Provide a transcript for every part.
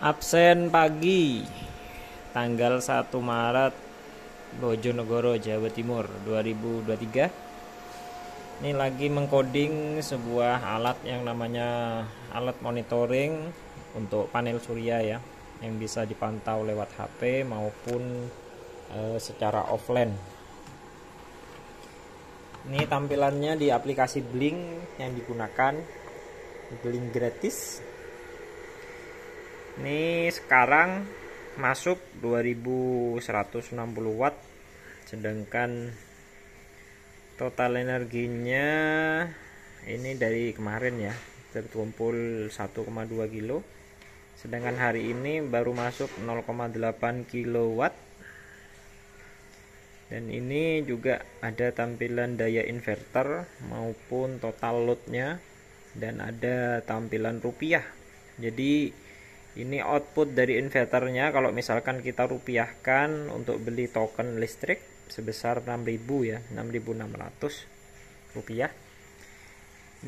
Absen pagi tanggal 1 Maret Bojonegoro, Jawa Timur 2023. Ini lagi mengcoding sebuah alat yang namanya alat monitoring untuk panel surya ya, yang bisa dipantau lewat HP maupun secara offline. Ini tampilannya di aplikasi Blink yang digunakan, Blink gratis. Ini sekarang masuk 2160 watt, sedangkan total energinya ini dari kemarin ya terkumpul 1,2 kilo, sedangkan hari ini baru masuk 0,8 kilowatt. Dan ini juga ada tampilan daya inverter maupun total loadnya, dan ada tampilan rupiah. Jadi ini output dari inverternya. Kalau misalkan kita rupiahkan untuk beli token listrik sebesar 6.000 ya, 6.600 rupiah.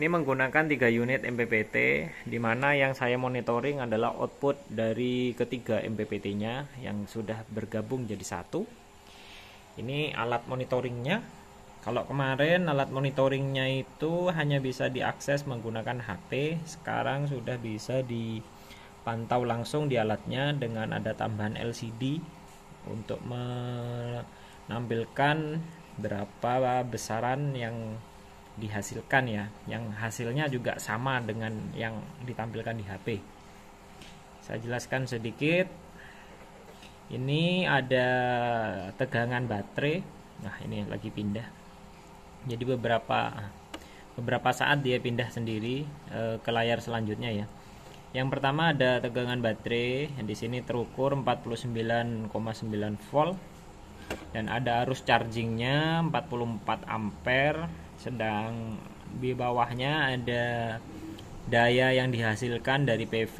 Ini menggunakan 3 unit MPPT, dimana yang saya monitoring adalah output dari ketiga MPPT-nya yang sudah bergabung jadi satu. Ini alat monitoringnya. Kalau kemarin alat monitoringnya itu hanya bisa diakses menggunakan HP, sekarang sudah bisa dipantau langsung di alatnya dengan ada tambahan LCD untuk menampilkan berapa besaran yang dihasilkan ya, yang hasilnya juga sama dengan yang ditampilkan di HP. Saya jelaskan sedikit. Ini ada tegangan baterai. Nah, ini lagi pindah. Jadi beberapa saat dia pindah sendiri ke layar selanjutnya ya. Yang pertama ada tegangan baterai, yang di sini terukur 49,9 volt, dan ada arus chargingnya 44 ampere. Sedang di bawahnya ada daya yang dihasilkan dari PV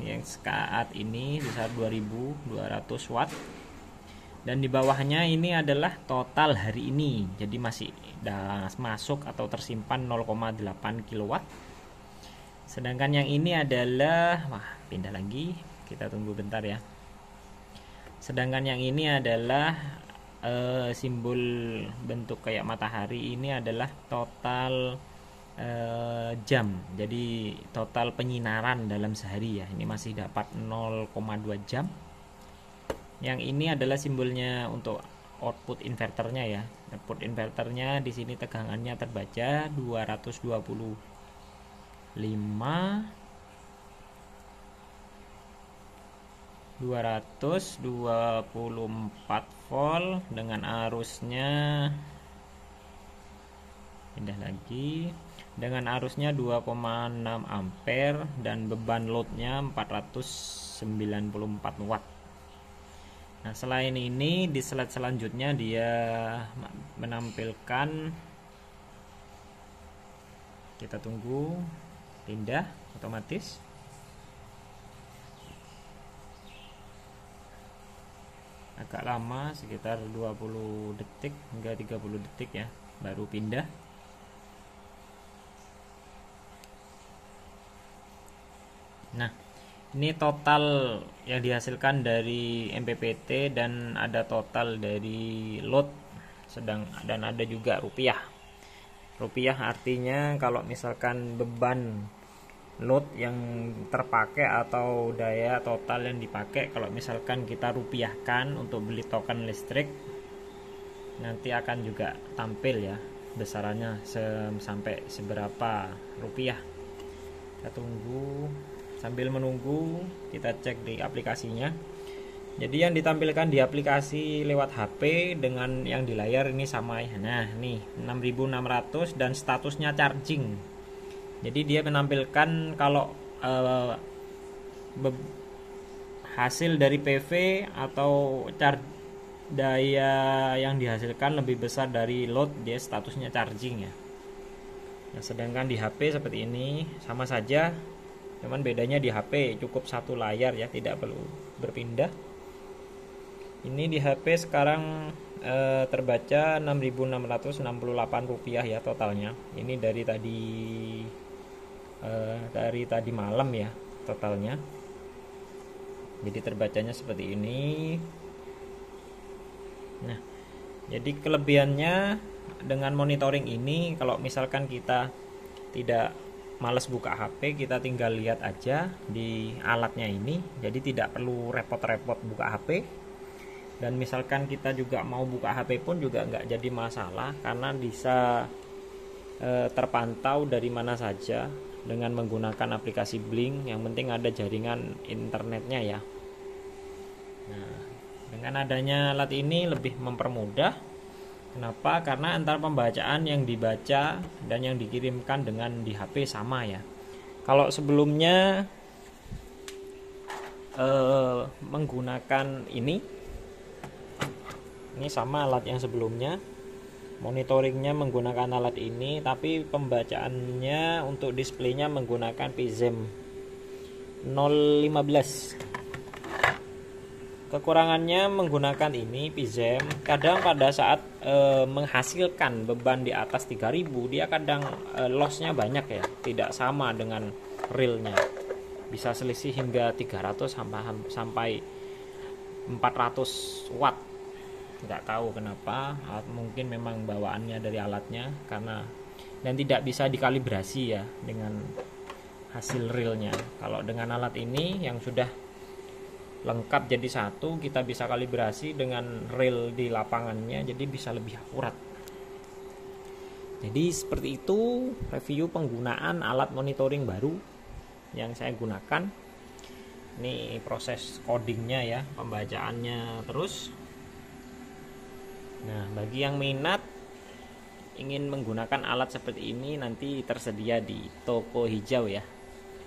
yang saat ini besar 2200 watt, dan di bawahnya ini adalah total hari ini, jadi masih masuk atau tersimpan 0,8 kilowatt. Sedangkan yang ini adalah, pindah lagi, kita tunggu bentar ya. Sedangkan yang ini adalah simbol bentuk kayak matahari, ini adalah total jam, jadi total penyinaran dalam sehari ya. Ini masih dapat 0,2 jam. Yang ini adalah simbolnya untuk output inverternya ya. Output inverternya di sini tegangannya terbaca 224 volt dengan arusnya, pindah lagi, dengan arusnya 2,6 ampere dan beban loadnya 494 watt. Nah, selain ini di slide selanjutnya dia menampilkan, kita tunggu, pindah otomatis. Agak lama, sekitar 20 detik hingga 30 detik ya, baru pindah. Nah, ini total yang dihasilkan dari MPPT dan ada total dari load, dan ada juga rupiah. Rupiah artinya kalau misalkan beban load yang terpakai atau daya total yang dipakai, kalau misalkan kita rupiahkan untuk beli token listrik, nanti akan juga tampil ya besarannya sampai seberapa rupiah. Kita tunggu. Sambil menunggu, kita cek di aplikasinya. Jadi yang ditampilkan di aplikasi lewat HP dengan yang di layar ini sama ya. Nah, nih 6600 dan statusnya charging. Jadi dia menampilkan kalau hasil dari PV atau daya yang dihasilkan lebih besar dari load, dia statusnya charging ya. Nah, sedangkan di HP seperti ini sama saja, cuman bedanya di HP cukup satu layar ya, tidak perlu berpindah. Ini di HP sekarang terbaca 6.668 rupiah ya totalnya. Ini dari tadi malam ya totalnya. Jadi terbacanya seperti ini. Nah, jadi kelebihannya dengan monitoring ini, kalau misalkan kita tidak males buka HP, kita tinggal lihat aja di alatnya ini. Jadi tidak perlu repot-repot buka HP. Dan misalkan kita juga mau buka HP pun juga nggak jadi masalah, karena bisa terpantau dari mana saja dengan menggunakan aplikasi Blink. Yang penting ada jaringan internetnya ya. Nah, dengan adanya alat ini lebih mempermudah. Kenapa? Karena antara pembacaan yang dibaca dan yang dikirimkan dengan di HP sama ya. Kalau sebelumnya menggunakan ini sama alat yang sebelumnya, monitoringnya menggunakan alat ini, tapi pembacaannya untuk displaynya menggunakan PZEM 015. Kekurangannya menggunakan ini PZEM, kadang pada saat menghasilkan beban di atas 3000, dia kadang lossnya banyak ya, tidak sama dengan realnya, bisa selisih hingga 300 sampai 400 watt. Nggak tahu kenapa, mungkin memang bawaannya dari alatnya, karena dan tidak bisa dikalibrasi ya dengan hasil realnya. Kalau dengan alat ini yang sudah lengkap jadi satu, kita bisa kalibrasi dengan real di lapangannya, jadi bisa lebih akurat. Jadi seperti itu review penggunaan alat monitoring baru yang saya gunakan. Ini proses codingnya ya, pembacaannya terus. Nah, bagi yang minat ingin menggunakan alat seperti ini, nanti tersedia di toko hijau ya,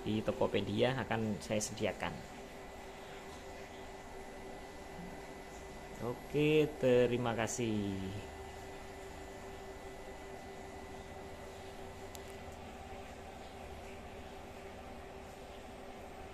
di Tokopedia akan saya sediakan. Oke, terima kasih.